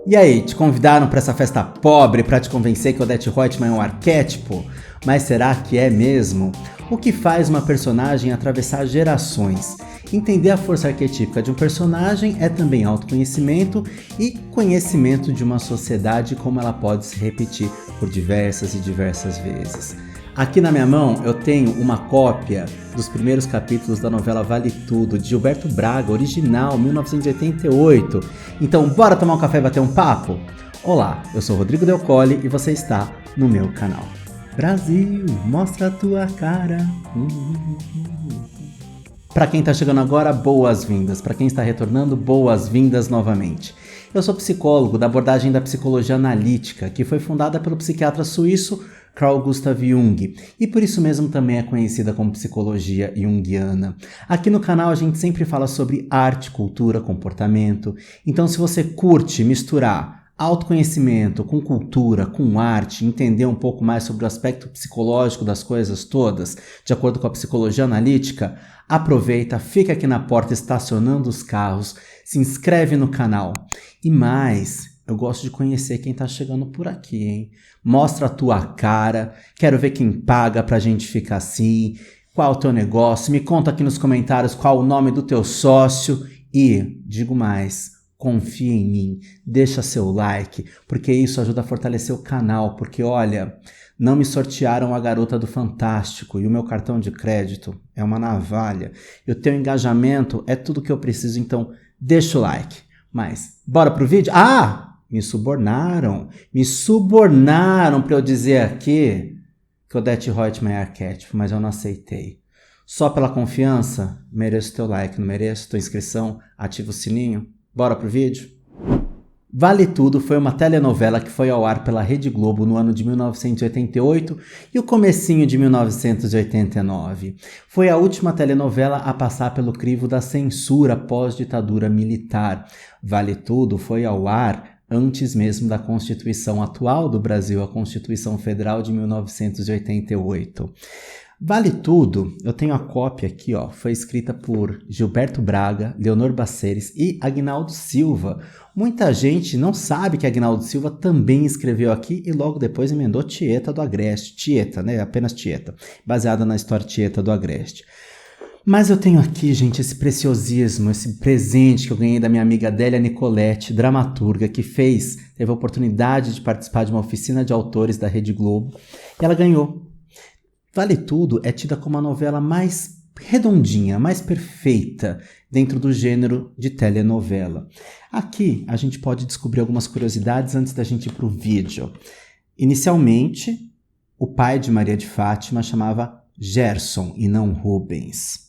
E aí, te convidaram para essa festa pobre para te convencer que Odete Roitman é um arquétipo? Mas será que é mesmo? O que faz uma personagem atravessar gerações? Entender a força arquetípica de um personagem é também autoconhecimento e conhecimento de uma sociedade e como ela pode se repetir por diversas e diversas vezes. Aqui na minha mão eu tenho uma cópia dos primeiros capítulos da novela Vale Tudo, de Gilberto Braga, original, 1988. Então bora tomar um café e bater um papo? Olá, eu sou Rodrigo Del Colle e você está no meu canal. Brasil, mostra a tua cara. Para quem está chegando agora, boas-vindas. Para quem está retornando, boas-vindas novamente. Eu sou psicólogo da abordagem da psicologia analítica, que foi fundada pelo psiquiatra suíço Carl Gustav Jung, e por isso mesmo também é conhecida como psicologia junguiana. Aqui no canal a gente sempre fala sobre arte, cultura, comportamento. Então se você curte misturar autoconhecimento com cultura, com arte, entender um pouco mais sobre o aspecto psicológico das coisas todas, de acordo com a psicologia analítica, aproveita, fica aqui na porta estacionando os carros, se inscreve no canal. E mais, eu gosto de conhecer quem tá chegando por aqui, hein? Mostra a tua cara, quero ver quem paga pra gente ficar assim, qual é o teu negócio, me conta aqui nos comentários qual o nome do teu sócio e, digo mais, confia em mim, deixa seu like, porque isso ajuda a fortalecer o canal, porque olha, não me sortearam a garota do Fantástico e o meu cartão de crédito é uma navalha, e o teu engajamento é tudo que eu preciso, então deixa o like. Mas, bora pro vídeo? Me subornaram para eu dizer aqui que Odete Roitman é arquétipo, mas eu não aceitei. Só pela confiança, mereço teu like, não mereço tua inscrição, ativa o sininho. Bora pro vídeo? Vale Tudo foi uma telenovela que foi ao ar pela Rede Globo no ano de 1988 e o comecinho de 1989. Foi a última telenovela a passar pelo crivo da censura pós-ditadura militar. Vale Tudo foi ao ar antes mesmo da Constituição atual do Brasil, a Constituição Federal de 1988. Vale Tudo, eu tenho a cópia aqui, ó, foi escrita por Gilberto Braga, Leonor Baceres e Aguinaldo Silva. Muita gente não sabe que Aguinaldo Silva também escreveu aqui e logo depois emendou Tieta do Agreste. Tieta, né? Apenas Tieta, baseada na história Tieta do Agreste. Mas eu tenho aqui, gente, esse preciosismo, esse presente que eu ganhei da minha amiga Adélia Nicoletti, dramaturga, que teve a oportunidade de participar de uma oficina de autores da Rede Globo, e ela ganhou. Vale Tudo é tida como a novela mais redondinha, mais perfeita dentro do gênero de telenovela. Aqui a gente pode descobrir algumas curiosidades antes da gente ir para o vídeo. Inicialmente, o pai de Maria de Fátima chamava Gerson e não Rubens.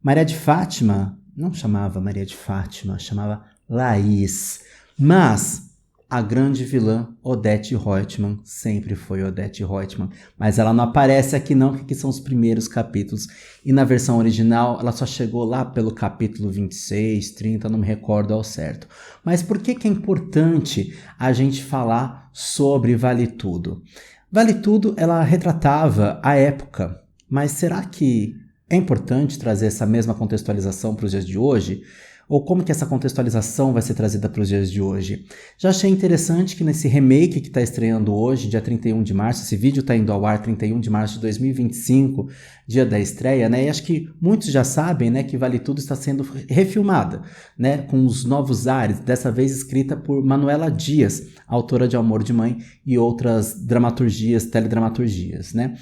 Maria de Fátima não chamava Maria de Fátima, chamava Laís. Mas a grande vilã Odete Roitman sempre foi Odete Roitman. Mas ela não aparece aqui não, porque aqui são os primeiros capítulos. E na versão original ela só chegou lá pelo capítulo 26, 30, não me recordo ao certo. Mas por que é importante a gente falar sobre Vale Tudo? Vale Tudo, ela retratava a época. Mas será que é importante trazer essa mesma contextualização para os dias de hoje? Ou como que essa contextualização vai ser trazida para os dias de hoje? Já achei interessante que nesse remake que está estreando hoje, dia 31 de março, esse vídeo está indo ao ar 31 de março de 2025, dia da estreia, né? E acho que muitos já sabem, né, que Vale Tudo está sendo refilmada, né, com os novos ares, dessa vez escrita por Manuela Dias, autora de Amor de Mãe e outras dramaturgias, teledramaturgias, né?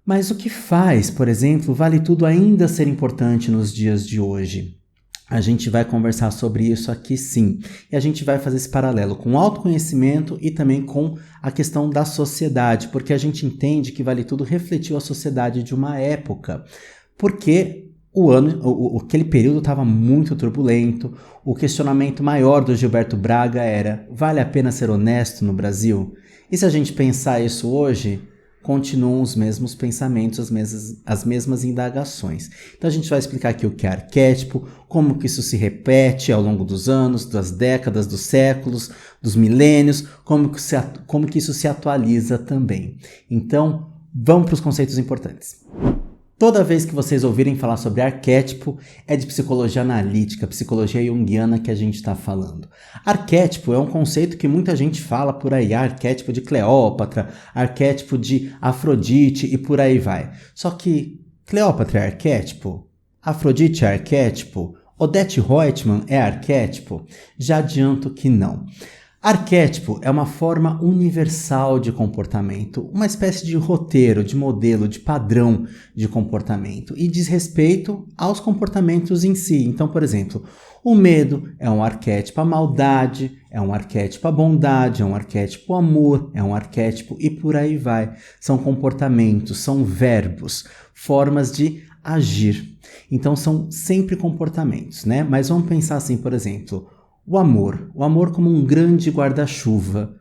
Mas o que faz, por exemplo, Vale Tudo ainda ser importante nos dias de hoje? A gente vai conversar sobre isso aqui sim. E a gente vai fazer esse paralelo com o autoconhecimento e também com a questão da sociedade, porque a gente entende que Vale Tudo refletiu a sociedade de uma época. Porque aquele período estava muito turbulento, o questionamento maior do Gilberto Braga era: vale a pena ser honesto no Brasil? E se a gente pensar isso hoje, continuam os mesmos pensamentos, as mesmas indagações. Então a gente vai explicar aqui o que é arquétipo, como que isso se repete ao longo dos anos, das décadas, dos séculos, dos milênios, como que isso se atualiza também. Então, vamos para os conceitos importantes. Toda vez que vocês ouvirem falar sobre arquétipo, é de psicologia analítica, psicologia junguiana que a gente está falando. Arquétipo é um conceito que muita gente fala por aí, arquétipo de Cleópatra, arquétipo de Afrodite e por aí vai. Só que Cleópatra é arquétipo? Afrodite é arquétipo? Odete Roitman é arquétipo? Já adianto que não. Arquétipo é uma forma universal de comportamento, uma espécie de roteiro, de modelo, de padrão de comportamento e diz respeito aos comportamentos em si. Então, por exemplo, o medo é um arquétipo, a maldade é um arquétipo, a bondade é um arquétipo, o amor é um arquétipo e por aí vai. São comportamentos, são verbos, formas de agir. Então, são sempre comportamentos, né? Mas vamos pensar assim, por exemplo, o amor como um grande guarda-chuva,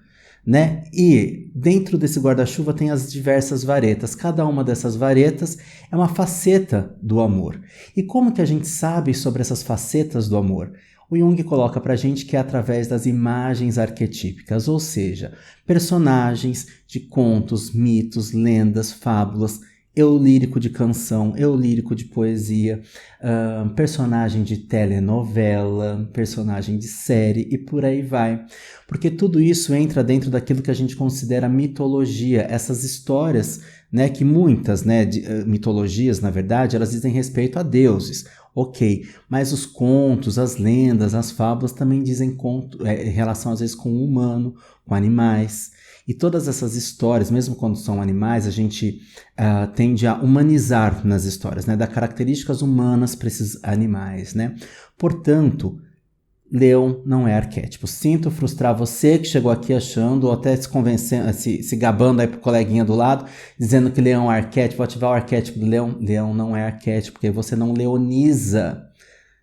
né? E dentro desse guarda-chuva tem as diversas varetas. Cada uma dessas varetas é uma faceta do amor. E como que a gente sabe sobre essas facetas do amor? O Jung coloca pra gente que é através das imagens arquetípicas, ou seja, personagens de contos, mitos, lendas, fábulas, eu lírico de canção, eu lírico de poesia, personagem de telenovela, personagem de série e por aí vai. Porque tudo isso entra dentro daquilo que a gente considera mitologia, essas histórias, né, que muitas, né, mitologias, na verdade, elas dizem respeito a deuses. Ok, mas os contos, as lendas, as fábulas também dizem relação às vezes com o humano, com animais. E todas essas histórias, mesmo quando são animais, a gente tende a humanizar nas histórias, né? Dar características humanas para esses animais, né? Portanto, leão não é arquétipo. Sinto frustrar você que chegou aqui achando, ou até se convencendo, se gabando aí pro coleguinha do lado, dizendo que leão é arquétipo, vou ativar o arquétipo do leão. Leão não é arquétipo, porque você não leoniza,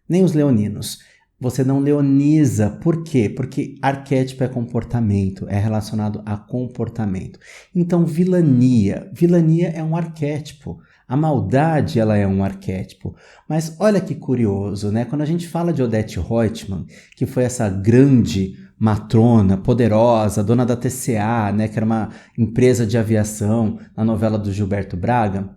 nem os leoninos. Você não leoniza. Por quê? Porque arquétipo é comportamento, é relacionado a comportamento. Então, vilania. Vilania é um arquétipo. A maldade, ela é um arquétipo. Mas olha que curioso, né? Quando a gente fala de Odete Roitman, que foi essa grande matrona, poderosa, dona da TCA, né? Que era uma empresa de aviação, na novela do Gilberto Braga,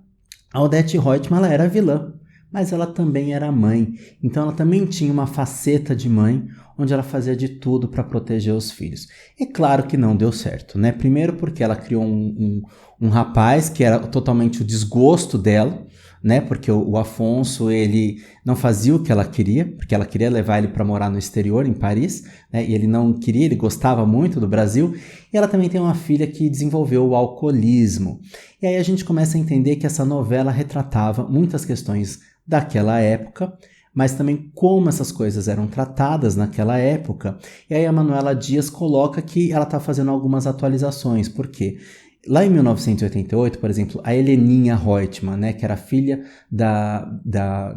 a Odete Roitman, ela era vilã. Mas ela também era mãe, então ela também tinha uma faceta de mãe, onde ela fazia de tudo para proteger os filhos. É claro que não deu certo, né? Primeiro porque ela criou um rapaz que era totalmente o desgosto dela, né? Porque o Afonso, ele não fazia o que ela queria, porque ela queria levar ele para morar no exterior, em Paris, né? E ele não queria, ele gostava muito do Brasil. E ela também tem uma filha que desenvolveu o alcoolismo. E aí a gente começa a entender que essa novela retratava muitas questões daquela época, mas também como essas coisas eram tratadas naquela época. E aí a Manuela Dias coloca que ela está fazendo algumas atualizações. Por quê? Lá em 1988, por exemplo, a Heleninha Reutemann, né, que era filha da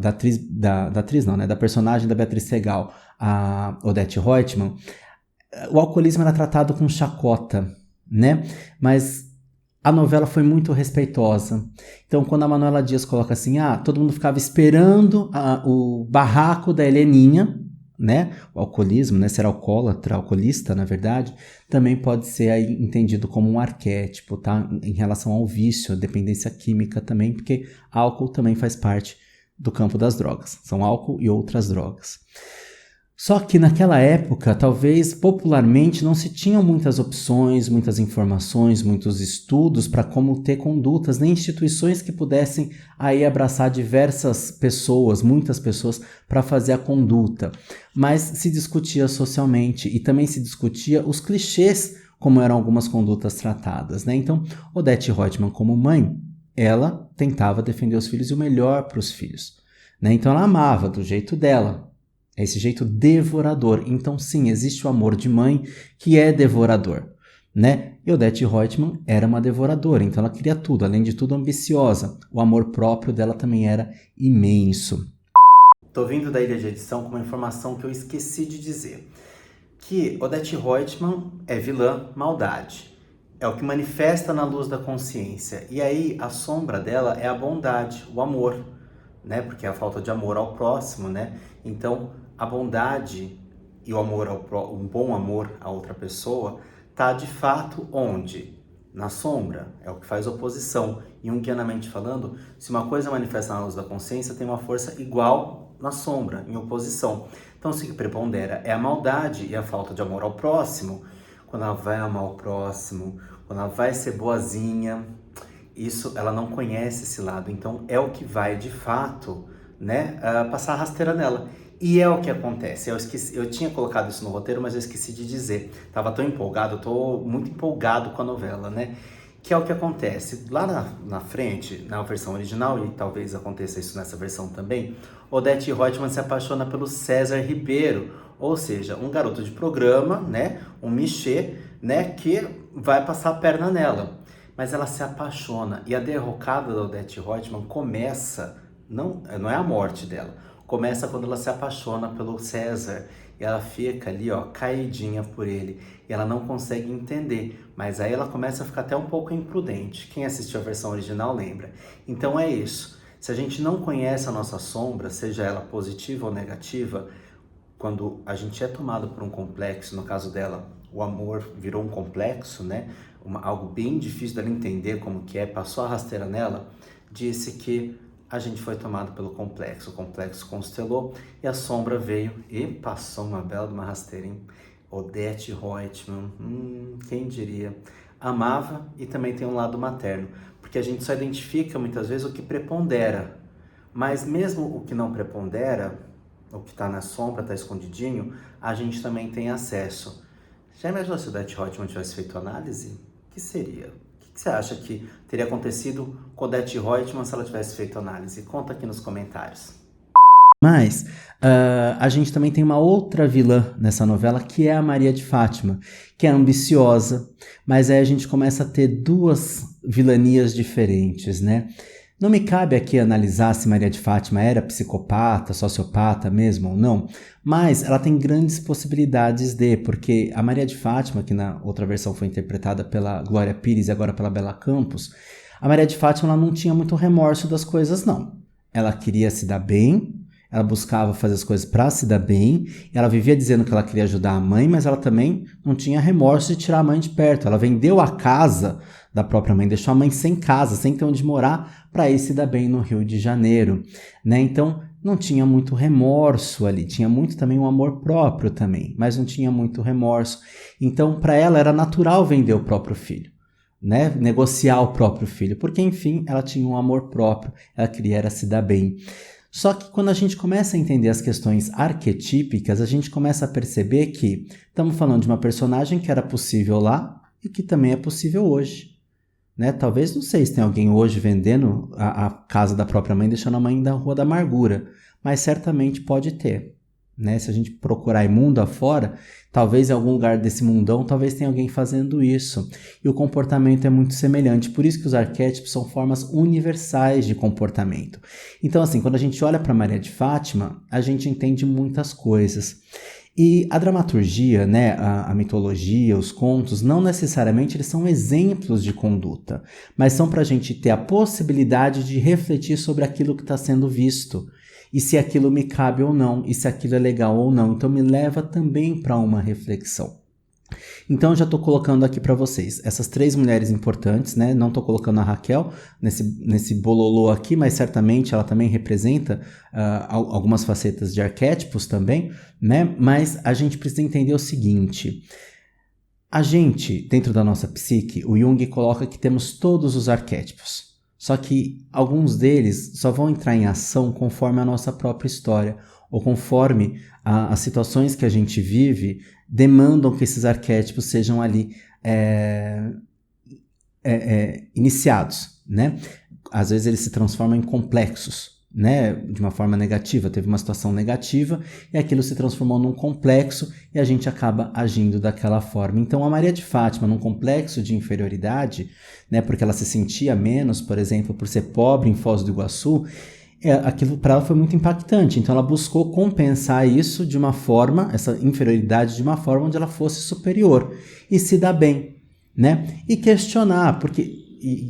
atriz não, né, da personagem da Beatriz Segal, a Odete Roitman, o alcoolismo era tratado com chacota, né? Mas a novela foi muito respeitosa. Então, quando a Manuela Dias coloca assim, todo mundo ficava esperando o barraco da Heleninha, né? O alcoolismo, né? Ser alcoólatra, alcoolista, na verdade, também pode ser aí entendido como um arquétipo, tá? Em relação ao vício, a dependência química também, porque álcool também faz parte do campo das drogas. São álcool e outras drogas. Só que naquela época, talvez popularmente, não se tinham muitas opções, muitas informações, muitos estudos para como ter condutas, nem instituições que pudessem aí abraçar diversas pessoas, muitas pessoas, para fazer a conduta. Mas se discutia socialmente e também se discutia os clichês, como eram algumas condutas tratadas, né? Então, Odete Roitman, como mãe, ela tentava defender os filhos e o melhor para os filhos, né? Então ela amava do jeito dela. Esse jeito devorador. Então, sim, existe o amor de mãe que é devorador, né? E Odete Roitman era uma devoradora, então ela queria tudo, além de tudo ambiciosa. O amor próprio dela também era imenso. Tô vindo da ilha de edição com uma informação que eu esqueci de dizer. Que Odete Roitman é vilã, maldade. É o que manifesta na luz da consciência. E aí, a sombra dela é a bondade, o amor, né? Porque é a falta de amor ao próximo, né? Então, a bondade e o amor um bom amor a outra pessoa tá de fato onde? na sombra, é o que faz oposição. Jungianamente falando, se uma coisa manifesta na luz da consciência, tem uma força igual na sombra, em oposição. Então, o que prepondera é a maldade e a falta de amor ao próximo. Quando ela vai amar o próximo, quando ela vai ser boazinha, isso, ela não conhece esse lado. Então, é o que vai, de fato, né, passar a rasteira nela. E é o que acontece. Eu tinha colocado isso no roteiro, mas eu esqueci de dizer. Tava tão empolgado, eu tô muito empolgado com a novela, né? Que é o que acontece. Lá na frente, na versão original, e talvez aconteça isso nessa versão também, Odete Roitman se apaixona pelo César Ribeiro, ou seja, um garoto de programa, né? Um michê, né? Que vai passar a perna nela. Mas ela se apaixona. E a derrocada da Odete Roitman começa, não é a morte dela, começa quando ela se apaixona pelo César. E ela fica ali, ó, caidinha por ele. E ela não consegue entender. Mas aí ela começa a ficar até um pouco imprudente. Quem assistiu a versão original lembra. Então é isso. Se a gente não conhece a nossa sombra, seja ela positiva ou negativa, quando a gente é tomado por um complexo, no caso dela, o amor virou um complexo, né? Algo bem difícil dela entender como que é, passou a rasteira nela, disse que a gente foi tomado pelo complexo. O complexo constelou e a sombra veio e passou uma bela de uma rasteira, hein? Odete Roitman, quem diria? Amava e também tem um lado materno, porque a gente só identifica muitas vezes o que prepondera, mas mesmo o que não prepondera, o que está na sombra, está escondidinho, a gente também tem acesso. Já imaginou se o Odete Roitman tivesse feito análise? O que seria? O que você acha que teria acontecido com Odete Roitman se ela tivesse feito análise? Conta aqui nos comentários. Mas a gente também tem uma outra vilã nessa novela, que é a Maria de Fátima, que é ambiciosa, mas aí a gente começa a ter duas vilanias diferentes, né? Não me cabe aqui analisar se Maria de Fátima era psicopata, sociopata mesmo ou não, mas ela tem grandes possibilidades porque a Maria de Fátima, que na outra versão foi interpretada pela Glória Pires e agora pela Bela Campos, a Maria de Fátima ela não tinha muito remorso das coisas, não. Ela queria se dar bem, ela buscava fazer as coisas para se dar bem, ela vivia dizendo que ela queria ajudar a mãe, mas ela também não tinha remorso de tirar a mãe de perto. Ela vendeu a casa da própria mãe, deixou a mãe sem casa, sem ter onde morar, para ir se dar bem no Rio de Janeiro, né? Então, não tinha muito remorso ali, tinha muito também um amor próprio também, mas não tinha muito remorso. Então, para ela era natural vender o próprio filho, né? Negociar o próprio filho, porque enfim, ela tinha um amor próprio, ela queria era se dar bem. Só que quando a gente começa a entender as questões arquetípicas, a gente começa a perceber que estamos falando de uma personagem que era possível lá e que também é possível hoje, né? Talvez, não sei se tem alguém hoje vendendo a casa da própria mãe, deixando a mãe da Rua da Amargura, mas certamente pode ter, né? Se a gente procurar mundo afora, talvez em algum lugar desse mundão, talvez tenha alguém fazendo isso. E o comportamento é muito semelhante. Por isso que os arquétipos são formas universais de comportamento. Então, assim, quando a gente olha para Maria de Fátima, a gente entende muitas coisas. E a dramaturgia, né, a mitologia, os contos, não necessariamente eles são exemplos de conduta, mas são para a gente ter a possibilidade de refletir sobre aquilo que está sendo visto. E se aquilo me cabe ou não, e se aquilo é legal ou não. Então me leva também para uma reflexão. Então já estou colocando aqui para vocês essas três mulheres importantes, né? Não estou colocando a Raquel nesse bololô aqui, mas certamente ela também representa algumas facetas de arquétipos também, né? Mas a gente precisa entender o seguinte: a gente, dentro da nossa psique, o Jung coloca que temos todos os arquétipos. Só que alguns deles só vão entrar em ação conforme a nossa própria história, ou conforme as situações que a gente vive demandam que esses arquétipos sejam ali iniciados, né? Às vezes eles se transformam em complexos, né? De uma forma negativa, teve uma situação negativa e aquilo se transformou num complexo e a gente acaba agindo daquela forma. Então a Maria de Fátima, num complexo de inferioridade, né? Porque ela se sentia menos, por exemplo, por ser pobre em Foz do Iguaçu, aquilo para ela foi muito impactante. Então ela buscou compensar isso de uma forma, essa inferioridade de uma forma onde ela fosse superior e se dar bem, né? E questionar, porque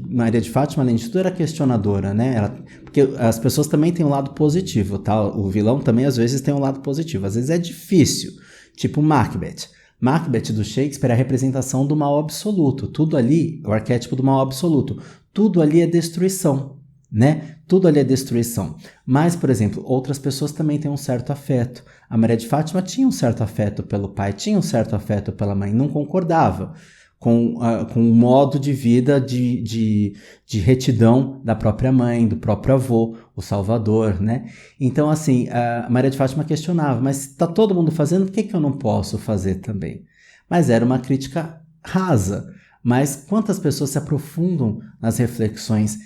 Maria de Fátima, além de tudo, era questionadora, né? Porque as pessoas também têm um lado positivo, tá? O vilão também às vezes tem um lado positivo. Às vezes é difícil, tipo Macbeth. Macbeth do Shakespeare é a representação do mal absoluto. Tudo ali, o arquétipo do mal absoluto. Tudo ali é destruição, né? Tudo ali é destruição. Mas, por exemplo, outras pessoas também têm um certo afeto. A Maria de Fátima tinha um certo afeto pelo pai, tinha um certo afeto pela mãe, não concordava com o modo de vida de retidão da própria mãe, do próprio avô, o Salvador, né? Então, assim, a Maria de Fátima questionava, mas está todo mundo fazendo, por que eu não posso fazer também? Mas era uma crítica rasa. Mas quantas pessoas se aprofundam nas reflexões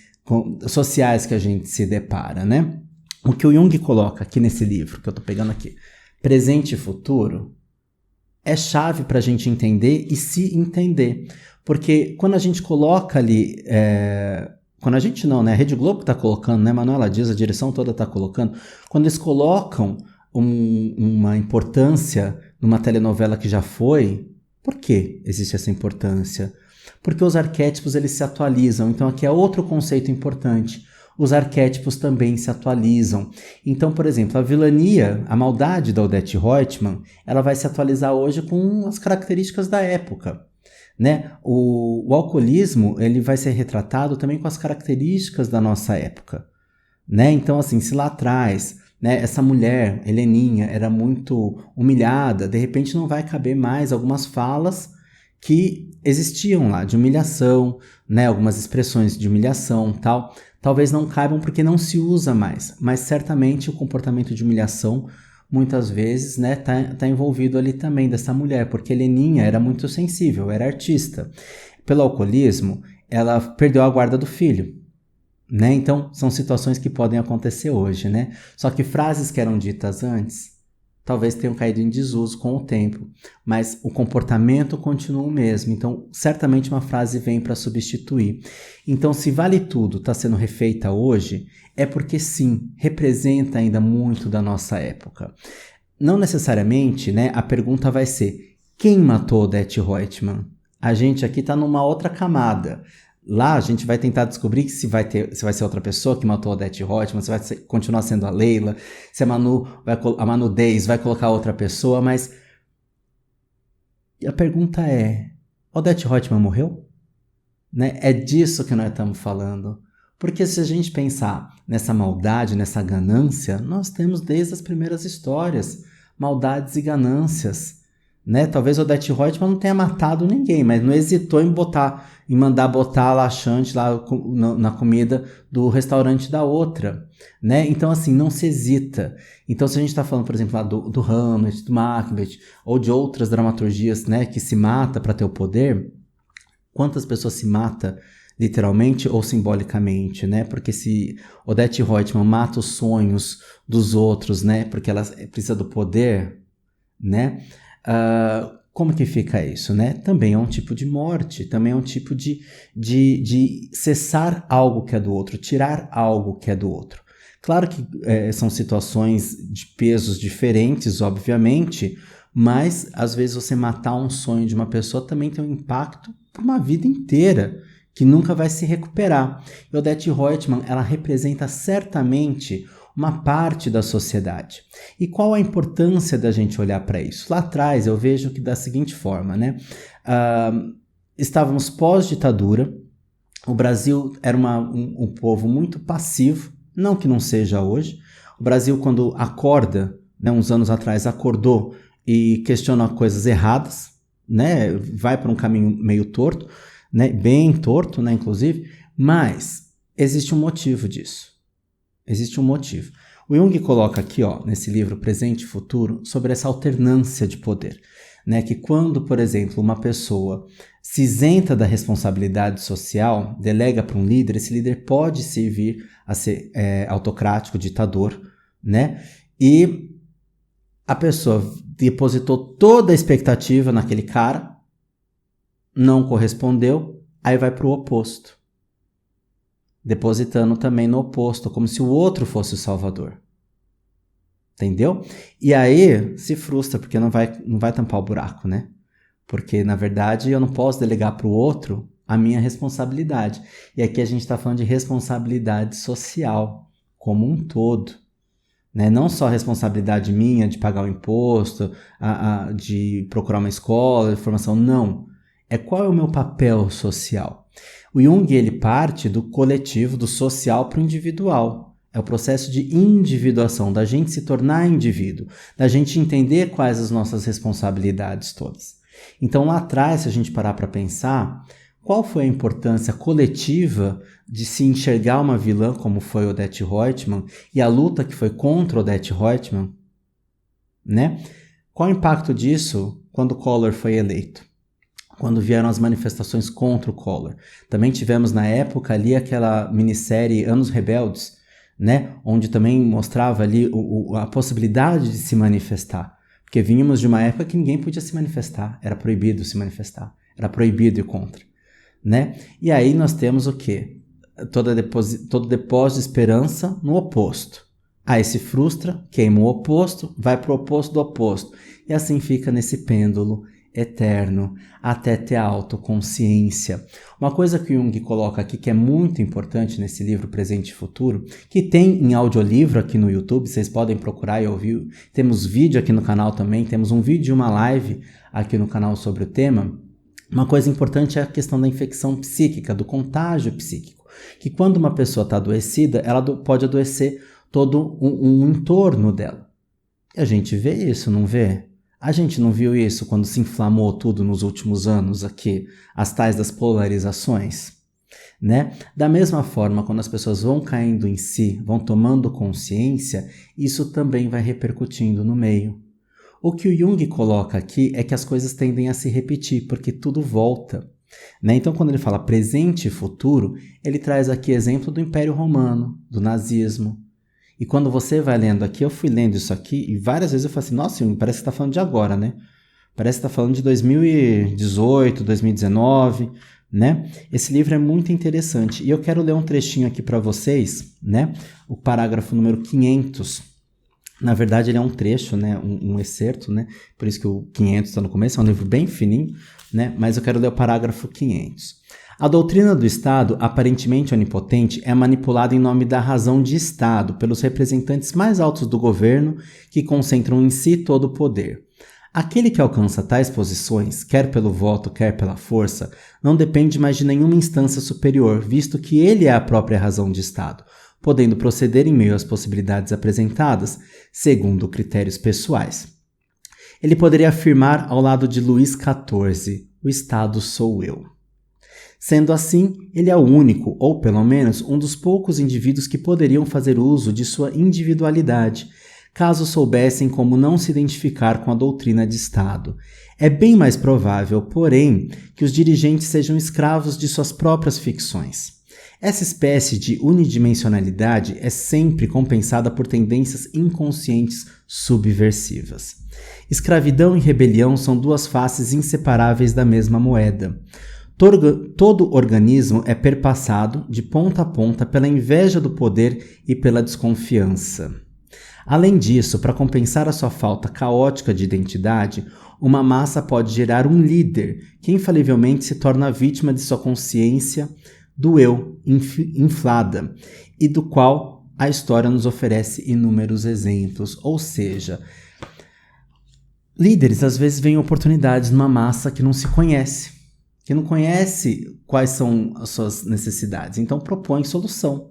sociais que a gente se depara, né? O que o Jung coloca aqui nesse livro, que eu estou pegando aqui, Presente e Futuro, é chave para a gente entender e se entender. Porque quando a gente coloca ali... Quando a gente não, né? A Rede Globo está colocando, né? Manuela Dias, a direção toda está colocando. Quando eles colocam uma importância numa telenovela que já foi, por que existe essa importância? Porque os arquétipos eles se atualizam. Então aqui é outro conceito importante. Os arquétipos também se atualizam. Então, por exemplo, a vilania, a maldade da Odete Roitman, ela vai se atualizar hoje com as características da época, né? O alcoolismo ele vai ser retratado também com as características da nossa época, né? Então, assim, se lá atrás, né, essa mulher, Heleninha, era muito humilhada, de repente não vai caber mais algumas falas que existiam lá, de humilhação, né, algumas expressões de humilhação, tal, talvez não caibam porque não se usa mais, mas certamente o comportamento de humilhação muitas vezes, né, tá envolvido ali também dessa mulher, porque Heleninha era muito sensível, era artista. Pelo alcoolismo, ela perdeu a guarda do filho, né? Então, são situações que podem acontecer hoje, né? Só que frases que eram ditas antes talvez tenham caído em desuso com o tempo, mas o comportamento continua o mesmo. Então, certamente uma frase vem para substituir. Então, se Vale Tudo está sendo refeita hoje, é porque sim, representa ainda muito da nossa época. Não necessariamente, né, a pergunta vai ser: quem matou Odete Roitman? A gente aqui está numa outra camada. Lá a gente vai tentar descobrir se vai ser outra pessoa que matou a Odete Roitman, se vai continuar sendo a Leila, se a Manu Deis vai colocar outra pessoa, mas a pergunta é: Odete Roitman morreu? Né? É disso que nós estamos falando. Porque se a gente pensar nessa maldade, nessa ganância, nós temos desde as primeiras histórias maldades e ganâncias. Né? Talvez Odete Roitman não tenha matado ninguém, mas não hesitou em mandar botar laxante lá na comida do restaurante da outra, né? Então, assim, não se hesita. Então, se a gente está falando, por exemplo, lá do Hamlet, do Macbeth, ou de outras dramaturgias, né, que se mata para ter o poder, quantas pessoas se mata literalmente ou simbolicamente, né? Porque se Odete Roitman mata os sonhos dos outros, né, porque ela precisa do poder, né? Como que fica isso, né? Também é um tipo de morte, também é um tipo de cessar algo que é do outro, tirar algo que é do outro. Claro que são situações de pesos diferentes, obviamente, mas às vezes você matar um sonho de uma pessoa também tem um impacto por uma vida inteira, que nunca vai se recuperar. E Odete Roitman, ela representa certamente uma parte da sociedade. E qual a importância da gente olhar para isso? Lá atrás eu vejo que da seguinte forma, né? Estávamos pós-ditadura, o Brasil era um povo muito passivo, não que não seja hoje. O Brasil, quando acorda, né, uns anos atrás, acordou e questiona coisas erradas, né? Vai para um caminho meio torto, né? Bem torto, né, inclusive, mas existe um motivo disso. Existe um motivo. O Jung coloca aqui, ó, nesse livro Presente e Futuro, sobre essa alternância de poder, né? Que quando, por exemplo, uma pessoa se isenta da responsabilidade social, delega para um líder, esse líder pode vir a ser autocrático, ditador, né? E a pessoa depositou toda a expectativa naquele cara, não correspondeu, aí vai para o oposto, depositando também no oposto, como se o outro fosse o salvador. Entendeu? E aí se frustra, porque não vai tampar o buraco, né? Porque, na verdade, eu não posso delegar para o outro a minha responsabilidade. E aqui a gente está falando de responsabilidade social como um todo, né? Não só a responsabilidade minha de pagar o imposto, de procurar uma escola, de formação, não. É qual é o meu papel social. O Jung, ele parte do coletivo, do social para o individual. É o processo de individuação, da gente se tornar indivíduo, da gente entender quais as nossas responsabilidades todas. Então lá atrás, se a gente parar para pensar, qual foi a importância coletiva de se enxergar uma vilã como foi Odete Roitman e a luta que foi contra Odete Roitman, né? Qual o impacto disso quando Collor foi eleito? Quando vieram as manifestações contra o Collor. Também tivemos na época ali aquela minissérie Anos Rebeldes, né? Onde também mostrava ali a possibilidade de se manifestar. Porque vínhamos de uma época que ninguém podia se manifestar, era proibido se manifestar, era proibido ir contra, né? E aí nós temos o quê? Todo depósito de esperança no oposto. Aí se frustra, queima o oposto, vai para o oposto do oposto. E assim fica nesse pêndulo eterno, até ter autoconsciência. Uma coisa que Jung coloca aqui que é muito importante nesse livro Presente e Futuro, que tem em audiolivro aqui no YouTube, vocês podem procurar e ouvir. Temos vídeo aqui no canal também, temos um vídeo e uma live aqui no canal sobre o tema. Uma coisa importante é a questão da infecção psíquica, do contágio psíquico, que quando uma pessoa está adoecida, ela pode adoecer todo um entorno dela. E a gente vê isso, não vê? A gente não viu isso quando se inflamou tudo nos últimos anos aqui, as tais das polarizações, né? Da mesma forma, quando as pessoas vão caindo em si, vão tomando consciência, isso também vai repercutindo no meio. O que o Jung coloca aqui é que as coisas tendem a se repetir, porque tudo volta, né? Então, quando ele fala presente e futuro, ele traz aqui exemplo do Império Romano, do nazismo. E quando você vai lendo aqui, eu fui lendo isso aqui e várias vezes eu falei assim, nossa, parece que está falando de agora, né? Parece que está falando de 2018, 2019, né? Esse livro é muito interessante e eu quero ler um trechinho aqui para vocês, né? O parágrafo número 500. Na verdade, ele é um trecho, né? Um excerto, né? Por isso que o 500 está no começo, é um livro bem fininho, né? Mas eu quero ler o parágrafo 500. A doutrina do Estado, aparentemente onipotente, é manipulada em nome da razão de Estado pelos representantes mais altos do governo que concentram em si todo o poder. Aquele que alcança tais posições, quer pelo voto, quer pela força, não depende mais de nenhuma instância superior, visto que ele é a própria razão de Estado, podendo proceder em meio às possibilidades apresentadas, segundo critérios pessoais. Ele poderia afirmar ao lado de Luís XIV, o Estado sou eu. Sendo assim, ele é o único, ou pelo menos um dos poucos indivíduos que poderiam fazer uso de sua individualidade, caso soubessem como não se identificar com a doutrina de Estado. É bem mais provável, porém, que os dirigentes sejam escravos de suas próprias ficções. Essa espécie de unidimensionalidade é sempre compensada por tendências inconscientes subversivas. Escravidão e rebelião são duas faces inseparáveis da mesma moeda. Todo organismo é perpassado, de ponta a ponta, pela inveja do poder e pela desconfiança. Além disso, para compensar a sua falta caótica de identidade, uma massa pode gerar um líder, que infalivelmente se torna vítima de sua consciência do eu inflada, e do qual a história nos oferece inúmeros exemplos. Ou seja, líderes às vezes veem oportunidades numa massa que não se conhece, que não conhece quais são as suas necessidades, então propõe solução.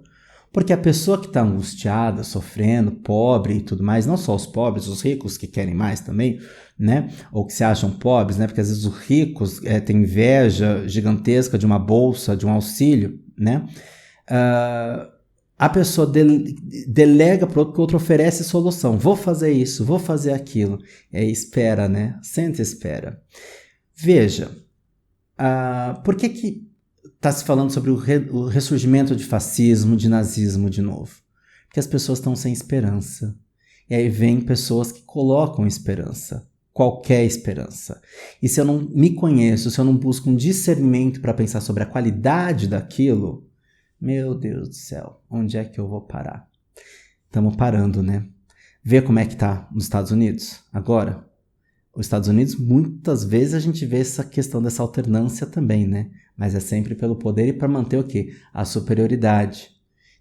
Porque a pessoa que está angustiada, sofrendo, pobre e tudo mais, não só os pobres, os ricos que querem mais também, né? Ou que se acham pobres, né? Porque às vezes os ricos têm inveja gigantesca de uma bolsa, de um auxílio, né? A pessoa delega para o outro, porque o outro oferece solução. Vou fazer isso, vou fazer aquilo. E aí espera, né? Senta e espera. Veja, por que está se falando sobre o ressurgimento de fascismo, de nazismo de novo? Porque as pessoas estão sem esperança. E aí vem pessoas que colocam esperança, qualquer esperança. E se eu não me conheço, se eu não busco um discernimento para pensar sobre a qualidade daquilo, meu Deus do céu, onde é que eu vou parar? Estamos parando, né? Vê como é que está nos Estados Unidos agora. Os Estados Unidos, muitas vezes a gente vê essa questão dessa alternância também, né? Mas é sempre pelo poder e para manter o quê? A superioridade.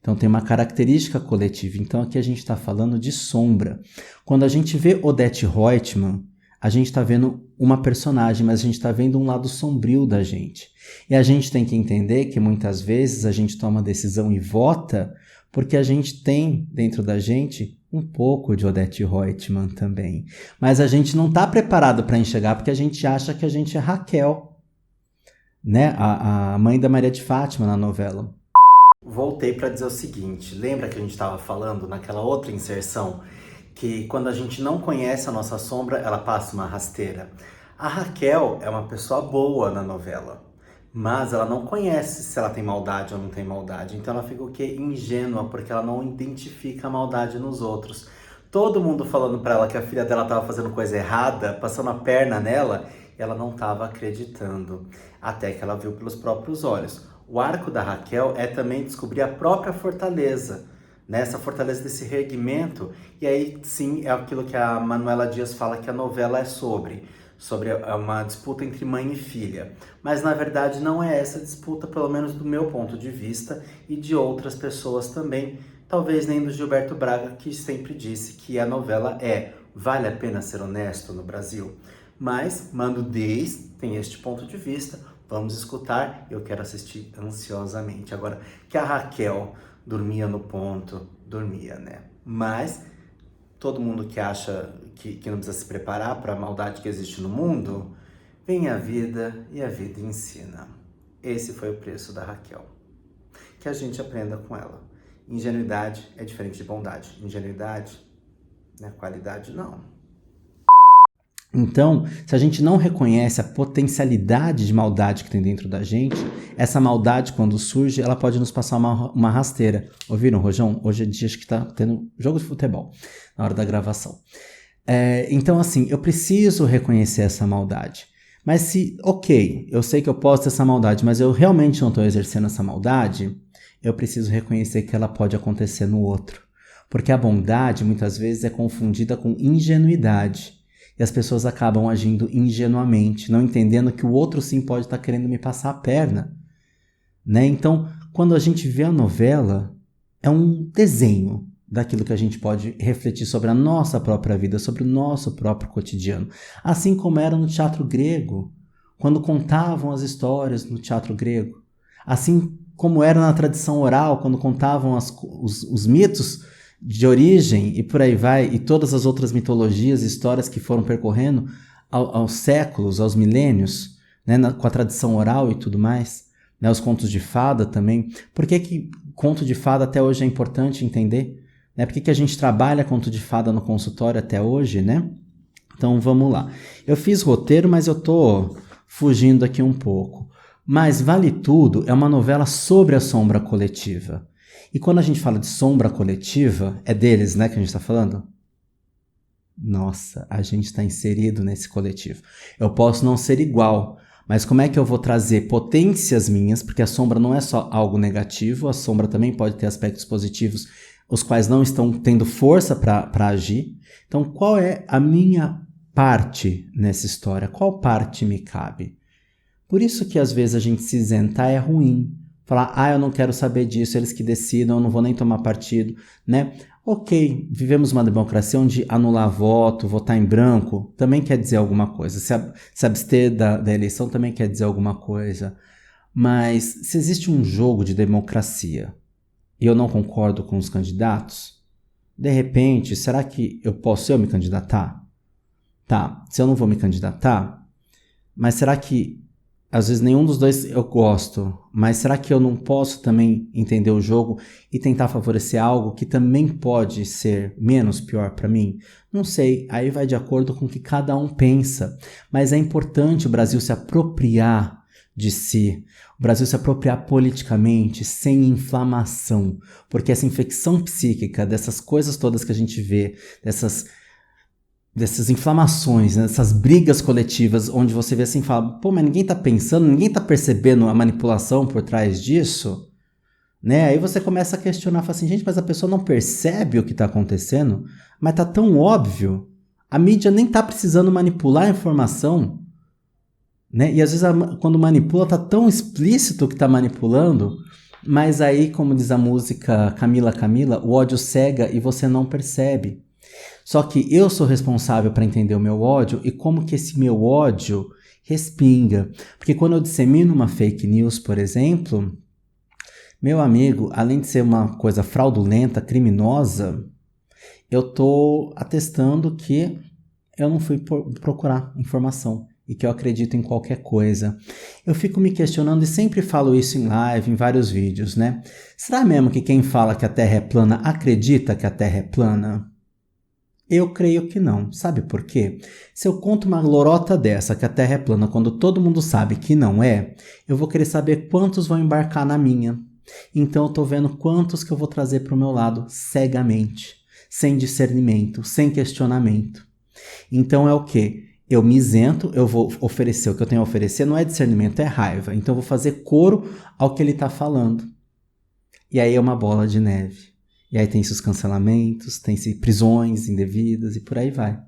Então tem uma característica coletiva. Então aqui a gente está falando de sombra. Quando a gente vê Odete Roitman, a gente está vendo uma personagem, mas a gente está vendo um lado sombrio da gente. E a gente tem que entender que muitas vezes a gente toma decisão e vota porque a gente tem dentro da gente um pouco de Odete Roitman também. Mas a gente não está preparado para enxergar porque a gente acha que a gente é Raquel, né? A mãe da Maria de Fátima na novela. Voltei para dizer o seguinte, lembra que a gente estava falando naquela outra inserção que quando a gente não conhece a nossa sombra, ela passa uma rasteira? A Raquel é uma pessoa boa na novela, mas ela não conhece se ela tem maldade ou não tem maldade. Então ela fica o quê? Ingênua, porque ela não identifica a maldade nos outros. Todo mundo falando para ela que a filha dela estava fazendo coisa errada, passando a perna nela, e ela não estava acreditando, até que ela viu pelos próprios olhos. O arco da Raquel é também descobrir a própria fortaleza, né? Essa fortaleza desse reerguimento, e aí sim é aquilo que a Manuela Dias fala que a novela é sobre uma disputa entre mãe e filha. Mas na verdade não é essa disputa, pelo menos do meu ponto de vista e de outras pessoas também, talvez nem do Gilberto Braga, que sempre disse que a novela vale a pena ser honesto no Brasil. Mas Mano Dias tem este ponto de vista, vamos escutar, eu quero assistir ansiosamente. Agora, que a Raquel dormia no ponto, dormia, né? Mas todo mundo que acha que não precisa se preparar para a maldade que existe no mundo, vem a vida e a vida ensina. Esse foi o preço da Raquel. Que a gente aprenda com ela. Ingenuidade é diferente de bondade. Ingenuidade, né? Qualidade, não. Então, se a gente não reconhece a potencialidade de maldade que tem dentro da gente, essa maldade, quando surge, ela pode nos passar uma rasteira. Ouviram, Rojão? Hoje é dia que está tendo jogo de futebol, na hora da gravação. Então, assim, eu preciso reconhecer essa maldade. Mas ok, eu sei que eu posso ter essa maldade, mas eu realmente não estou exercendo essa maldade, eu preciso reconhecer que ela pode acontecer no outro. Porque a bondade, muitas vezes, é confundida com ingenuidade. E as pessoas acabam agindo ingenuamente, não entendendo que o outro sim pode estar querendo me passar a perna, né? Então, quando a gente vê a novela, é um desenho daquilo que a gente pode refletir sobre a nossa própria vida, sobre o nosso próprio cotidiano. Assim como era no teatro grego, quando contavam as histórias no teatro grego. Assim como era na tradição oral, quando contavam os mitos de origem e por aí vai, e todas as outras mitologias e histórias que foram percorrendo aos séculos, aos milênios, né, com a tradição oral e tudo mais, né, os contos de fada também. Por que conto de fada até hoje é importante entender? Né? Por que a gente trabalha conto de fada no consultório até hoje, né? Então vamos lá. Eu fiz roteiro, mas eu tô fugindo aqui um pouco. Mas Vale Tudo é uma novela sobre a sombra coletiva. E quando a gente fala de sombra coletiva, é deles, né, que a gente está falando? Nossa, a gente está inserido nesse coletivo. Eu posso não ser igual, mas como é que eu vou trazer potências minhas? Porque a sombra não é só algo negativo, a sombra também pode ter aspectos positivos, os quais não estão tendo força para agir. Então, qual é a minha parte nessa história? Qual parte me cabe? Por isso que às vezes a gente se isentar é ruim. Falar, eu não quero saber disso, eles que decidam, eu não vou nem tomar partido, né? Ok, vivemos uma democracia onde anular voto, votar em branco, também quer dizer alguma coisa. Se abster da eleição também quer dizer alguma coisa. Mas se existe um jogo de democracia e eu não concordo com os candidatos, de repente, será que eu posso me candidatar? Tá, se eu não vou me candidatar, mas será que às vezes nenhum dos dois eu gosto, mas será que eu não posso também entender o jogo e tentar favorecer algo que também pode ser menos pior para mim? Não sei, aí vai de acordo com o que cada um pensa, mas é importante o Brasil se apropriar de si, o Brasil se apropriar politicamente, sem inflamação, porque essa infecção psíquica, dessas coisas todas que a gente vê, dessas inflamações, né? Essas brigas coletivas, onde você vê assim e fala, pô, mas ninguém tá pensando, ninguém tá percebendo a manipulação por trás disso, né? Aí você começa a questionar, fala assim, gente, mas a pessoa não percebe o que tá acontecendo, mas tá tão óbvio, a mídia nem tá precisando manipular a informação, né? E às vezes quando manipula tá tão explícito que tá manipulando, Mas aí, como diz a música Camila Camila, o ódio cega e você não percebe. Só que eu sou responsável para entender o meu ódio e como que esse meu ódio respinga. Porque quando eu dissemino uma fake news, por exemplo, meu amigo, além de ser uma coisa fraudulenta, criminosa, eu estou atestando que eu não fui procurar informação e que eu acredito em qualquer coisa. Eu fico me questionando e sempre falo isso em live, em vários vídeos, né? Será mesmo que quem fala que a Terra é plana acredita que a Terra é plana? Eu creio que não. Sabe por quê? Se eu conto uma lorota dessa, que a Terra é plana, quando todo mundo sabe que não é, eu vou querer saber quantos vão embarcar na minha. Então eu tô vendo quantos que eu vou trazer para o meu lado cegamente, sem discernimento, sem questionamento. Então é o quê? Eu me isento, eu vou oferecer o que eu tenho a oferecer, não é discernimento, é raiva. Então eu vou fazer coro ao que ele está falando. E aí é uma bola de neve. E aí tem-se os cancelamentos, tem-se prisões indevidas e por aí vai.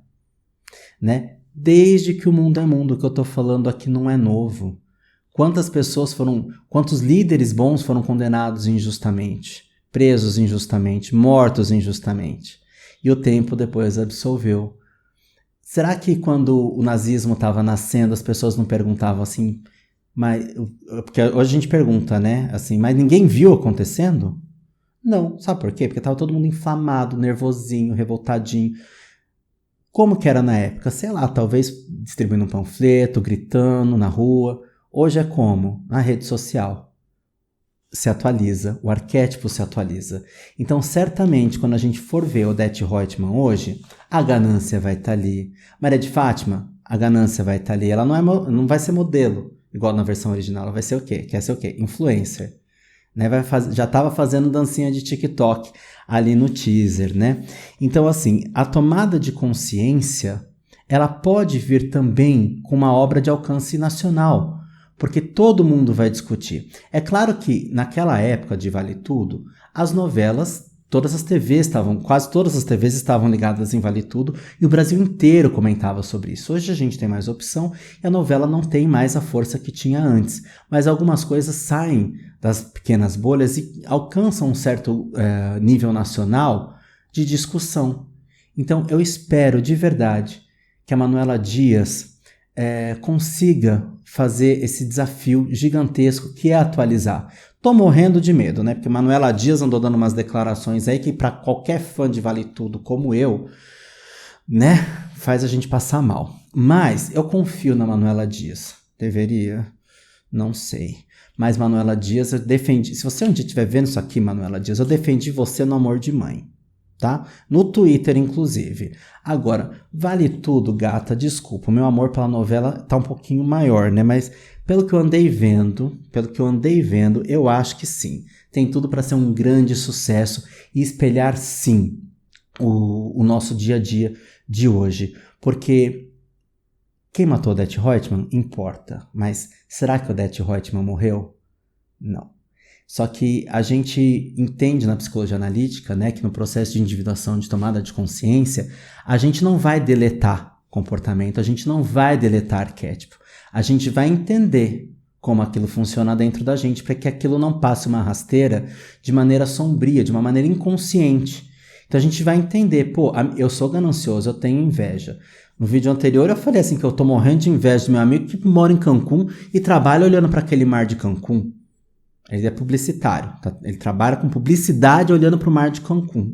Né? Desde que o mundo é mundo, o que eu estou falando aqui não é novo. Quantos líderes bons foram condenados injustamente, presos injustamente, mortos injustamente. E o tempo depois absolveu. Será que quando o nazismo estava nascendo, as pessoas não perguntavam assim, porque hoje a gente pergunta, né? Assim, mas ninguém viu acontecendo? Não, sabe por quê? Porque estava todo mundo inflamado, nervosinho, revoltadinho. Como que era na época? Sei lá, talvez distribuindo um panfleto, gritando na rua. Hoje é como? Na rede social. Se atualiza, o arquétipo se atualiza. Então, certamente, quando a gente for ver Odete Roitman hoje, a ganância vai estar ali. Maria de Fátima, a ganância vai estar ali. Ela não vai ser modelo, igual na versão original. Ela vai ser o quê? Quer ser o quê? Influencer. Né? Já estava fazendo dancinha de TikTok ali no teaser, né? Então, assim, a tomada de consciência, ela pode vir também com uma obra de alcance nacional, porque todo mundo vai discutir. É claro que naquela época de Vale Tudo, as novelas, quase todas as TVs estavam ligadas em Vale Tudo e o Brasil inteiro comentava sobre isso. Hoje a gente tem mais opção e a novela não tem mais a força que tinha antes, mas algumas coisas saem das pequenas bolhas e alcançam um certo nível nacional de discussão. Então eu espero de verdade que a Manuela Dias consiga fazer esse desafio gigantesco que é atualizar. Tô morrendo de medo, né? Porque Manuela Dias andou dando umas declarações aí que para qualquer fã de Vale Tudo como eu, né, faz a gente passar mal. Mas eu confio na Manuela Dias. Deveria? Não sei. Mas Manuela Dias, eu defendi. Se você um dia estiver vendo isso aqui, Manuela Dias, eu defendi você no Amor de Mãe. Tá? No Twitter, inclusive. Agora, Vale Tudo, gata, desculpa, o meu amor pela novela tá um pouquinho maior, né? Mas pelo que eu andei vendo, eu acho que sim. Tem tudo para ser um grande sucesso e espelhar, sim, o nosso dia a dia de hoje. Porque quem matou Odete Roitman importa, mas será que Odete Roitman morreu? Não. Só que a gente entende na psicologia analítica, né, que no processo de individuação, de tomada de consciência, a gente não vai deletar comportamento, a gente não vai deletar arquétipo. A gente vai entender como aquilo funciona dentro da gente para que aquilo não passe uma rasteira de maneira sombria, de uma maneira inconsciente. Então a gente vai entender, pô, eu sou ganancioso, eu tenho inveja. No vídeo anterior eu falei assim que eu tô morrendo de inveja do meu amigo que mora em Cancún e trabalha olhando para aquele mar de Cancún. Ele é publicitário, tá? Ele trabalha com publicidade olhando para o mar de Cancún.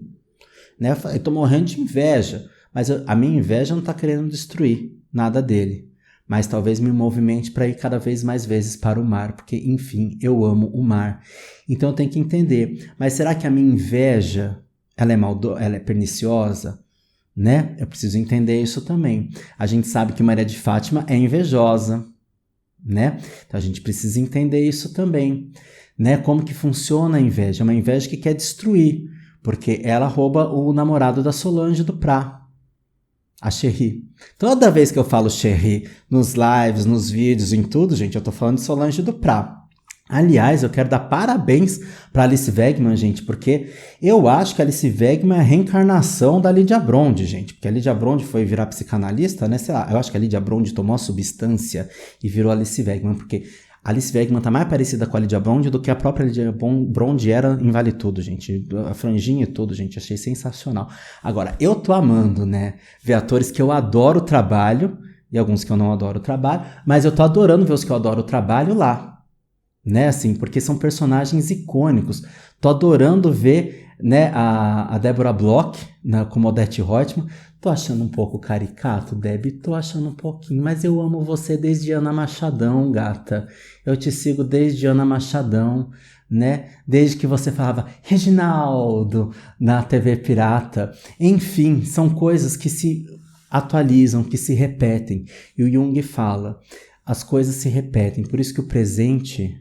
Né? Eu tô morrendo de inveja, mas a minha inveja não tá querendo destruir nada dele. Mas talvez me movimente para ir cada vez mais vezes para o mar, porque, enfim, eu amo o mar. Então eu tenho que entender, mas será que a minha inveja, ela é perniciosa? Né? Eu preciso entender isso também. A gente sabe que Maria de Fátima é invejosa, né? Então a gente precisa entender isso também. Né? Como que funciona a inveja? É uma inveja que quer destruir, porque ela rouba o namorado da Solange do Prá, a Cherry. Toda vez que eu falo Cherry nos lives, nos vídeos, em tudo, gente, eu tô falando de Solange do Prá. Aliás, eu quero dar parabéns para Alice Wegman, gente, porque eu acho que a Alice Wegman é a reencarnação da Lídia Bronde, gente, porque a Lídia Bronde foi virar psicanalista, né, sei lá, eu acho que a Lídia Bronde tomou a substância e virou Alice Wegman, porque Alice Wegman tá mais parecida com a Lydia Brond do que a própria Lydia Brond era em Vale Tudo, gente. A franjinha e tudo, gente. Achei sensacional. Agora, eu tô amando, né? Ver atores que eu adoro o trabalho e alguns que eu não adoro o trabalho, mas eu tô adorando ver os que eu adoro o trabalho lá. Né, assim, porque são personagens icônicos. Tô adorando ver, né, a Deborah Bloch, né, como Odette Roitman. Tô achando um pouco caricato, Debbie, tô achando um pouquinho, mas eu amo você desde Ana Machadão, gata. Eu te sigo desde Ana Machadão, né? Desde que você falava Reginaldo na TV Pirata. Enfim, são coisas que se atualizam, que se repetem. E o Jung fala, as coisas se repetem, por isso que o presente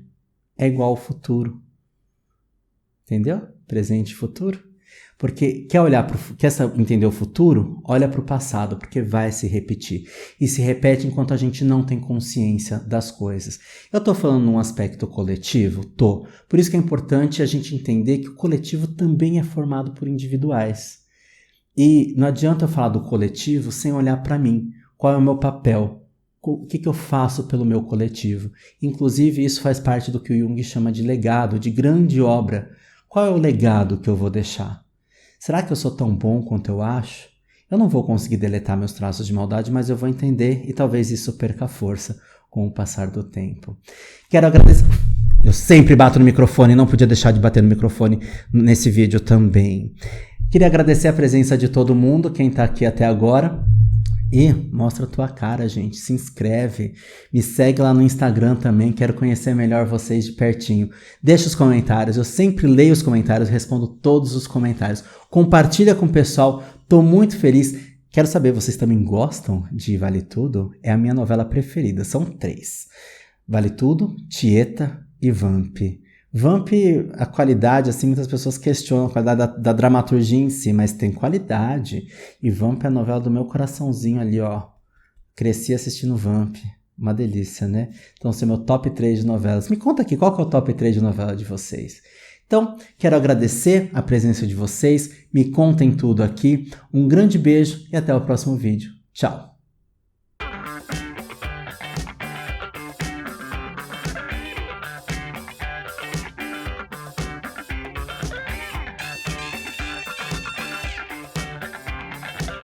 é igual ao futuro. Entendeu? Presente e futuro. Porque quer entender o futuro? Olha para o passado, porque vai se repetir. E se repete enquanto a gente não tem consciência das coisas. Eu estou falando num aspecto coletivo? Tô. Por isso que é importante a gente entender que o coletivo também é formado por individuais. E não adianta eu falar do coletivo sem olhar para mim. Qual é o meu papel? O que eu faço pelo meu coletivo? Inclusive, isso faz parte do que o Jung chama de legado, de grande obra. Qual é o legado que eu vou deixar? Será que eu sou tão bom quanto eu acho? Eu não vou conseguir deletar meus traços de maldade, mas eu vou entender e talvez isso perca força com o passar do tempo. Quero agradecer... Eu sempre bato no microfone, não podia deixar de bater no microfone nesse vídeo também. Queria agradecer a presença de todo mundo, quem está aqui até agora. E mostra a tua cara, gente. Se inscreve. Me segue lá no Instagram também. Quero conhecer melhor vocês de pertinho. Deixa os comentários. Eu sempre leio os comentários, respondo todos os comentários. Compartilha com o pessoal. Tô muito feliz. Quero saber, vocês também gostam de Vale Tudo? É a minha novela preferida. São 3. Vale Tudo, Tieta e Vamp. Vamp, a qualidade, assim, muitas pessoas questionam a qualidade da dramaturgia em si, mas tem qualidade. E Vamp é a novela do meu coraçãozinho ali, ó. Cresci assistindo Vamp. Uma delícia, né? Então, esse é meu top 3 de novelas. Me conta aqui, qual que é o top 3 de novela de vocês? Então, quero agradecer a presença de vocês. Me contem tudo aqui. Um grande beijo e até o próximo vídeo. Tchau!